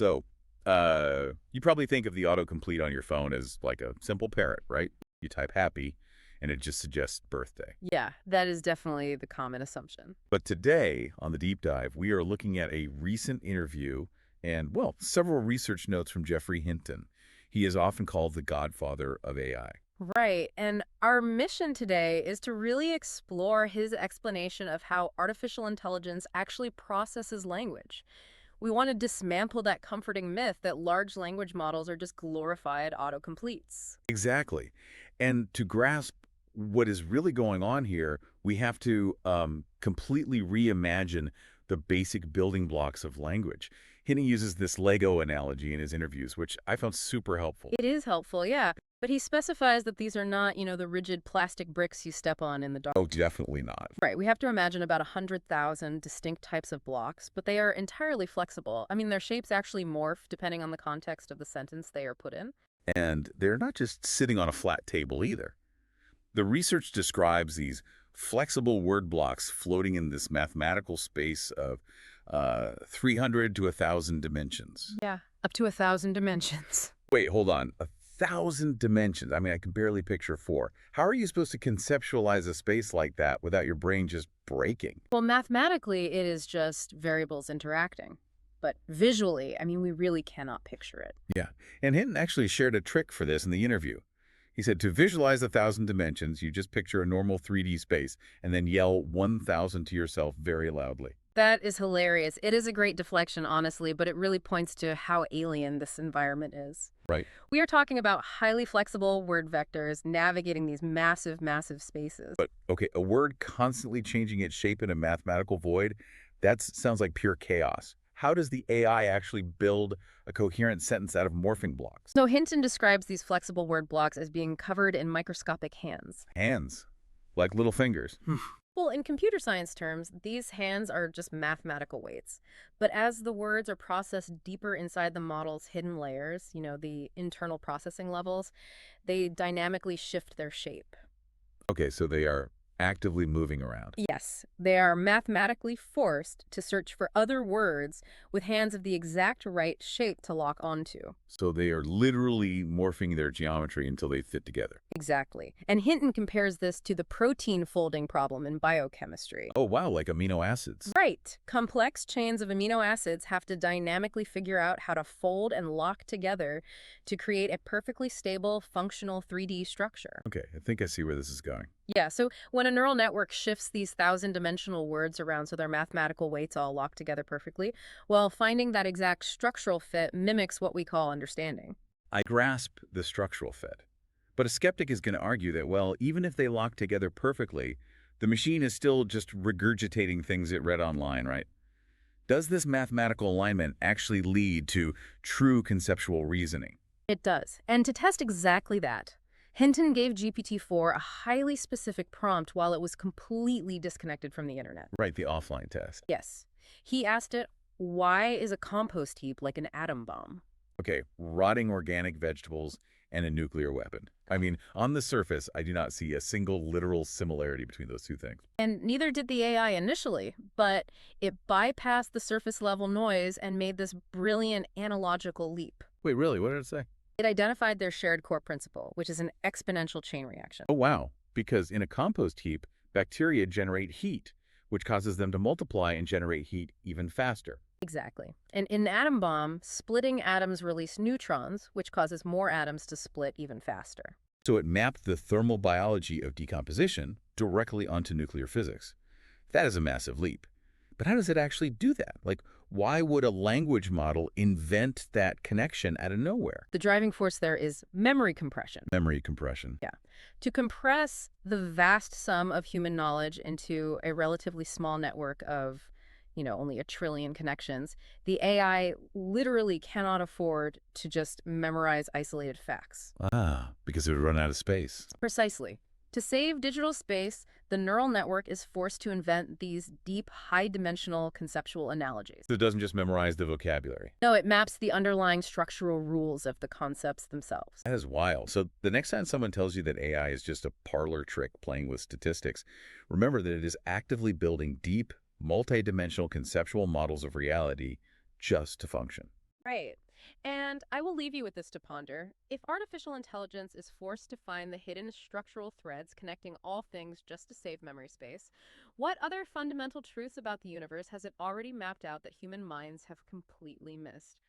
So, you probably think of the autocomplete on your phone as like a simple parrot, right? You type happy, and it just suggests birthday. Yeah, that is definitely the common assumption. But today, on the deep dive, we are looking at a recent interview and, well, several research notes from Geoffrey Hinton. He is often called the godfather of AI. Right, and our mission today is to really explore his explanation of how artificial intelligence actually processes language. We want to dismantle that comforting myth that large language models are just glorified autocompletes. Exactly. And to grasp what is really going on here, we have to completely reimagine the basic building blocks of language. Hinton uses this Lego analogy in his interviews, which I found super helpful. It is helpful, yeah, but he specifies that these are not, the rigid plastic bricks you step on in the dark. Oh, definitely not. Right, we have to imagine about 100,000 distinct types of blocks, but they are entirely flexible. I mean, their shapes actually morph depending on the context of the sentence they are put in. And they're not just sitting on a flat table either. The research describes these flexible word blocks floating in this mathematical space of 300 to 1,000 dimensions. Yeah, up to 1,000 dimensions. Wait, hold on. 1,000 dimensions. I mean, I can barely picture four. How are you supposed to conceptualize a space like that without your brain just breaking? Well, mathematically, it is just variables interacting. But visually, I mean, we really cannot picture it. Yeah. And Hinton actually shared a trick for this in the interview. He said to visualize 1,000 dimensions, you just picture a normal 3D space and then yell 1,000 to yourself very loudly. That is hilarious. It is a great deflection, honestly, but it really points to how alien this environment is. Right. We are talking about highly flexible word vectors navigating these massive, massive spaces. But, okay, a word constantly changing its shape in a mathematical void, that sounds like pure chaos. How does the AI actually build a coherent sentence out of morphing blocks? So Hinton describes these flexible word blocks as being covered in microscopic hands. Hands, like little fingers. Well, in computer science terms, these hands are just mathematical weights. But as the words are processed deeper inside the model's hidden layers, the internal processing levels, they dynamically shift their shape. Okay, so they are actively moving around. Yes, they are mathematically forced to search for other words with hands of the exact right shape to lock onto. So they are literally morphing their geometry until they fit together. Exactly. And Hinton compares this to the protein folding problem in biochemistry. Oh, wow, like amino acids. Right. Complex chains of amino acids have to dynamically figure out how to fold and lock together to create a perfectly stable, functional 3D structure. Okay, I think I see where this is going. Yeah, so when a neural network shifts these 1,000-dimensional words around so their mathematical weights all lock together perfectly, well, finding that exact structural fit mimics what we call understanding. I grasp the structural fit. But a skeptic is going to argue that, well, even if they lock together perfectly, the machine is still just regurgitating things it read online, right? Does this mathematical alignment actually lead to true conceptual reasoning? It does. And to test exactly that, Hinton gave GPT-4 a highly specific prompt while it was completely disconnected from the internet. Right, the offline test. Yes. He asked it, why is a compost heap like an atom bomb? Okay, rotting organic vegetables and a nuclear weapon. I mean, on the surface, I do not see a single literal similarity between those two things. And neither did the AI initially, but it bypassed the surface level noise and made this brilliant analogical leap. Wait, really? What did it say? It identified their shared core principle, which is an exponential chain reaction. Oh, wow. Because in a compost heap, bacteria generate heat, which causes them to multiply and generate heat even faster. Exactly. And in the atom bomb, splitting atoms release neutrons, which causes more atoms to split even faster. So it mapped the thermal biology of decomposition directly onto nuclear physics. That is a massive leap. But how does it actually do that? Like, why would a language model invent that connection out of nowhere? The driving force there is memory compression. Memory compression. Yeah. To compress the vast sum of human knowledge into a relatively small network of, only a trillion connections, the AI literally cannot afford to just memorize isolated facts. Ah, because it would run out of space. Precisely. To save digital space, the neural network is forced to invent these deep, high-dimensional conceptual analogies. So it doesn't just memorize the vocabulary. No, it maps the underlying structural rules of the concepts themselves. That is wild. So the next time someone tells you that AI is just a parlor trick playing with statistics, remember that it is actively building deep, multi-dimensional conceptual models of reality just to function. Right. And I will leave you with this to ponder. If artificial intelligence is forced to find the hidden structural threads connecting all things just to save memory space, what other fundamental truths about the universe has it already mapped out that human minds have completely missed?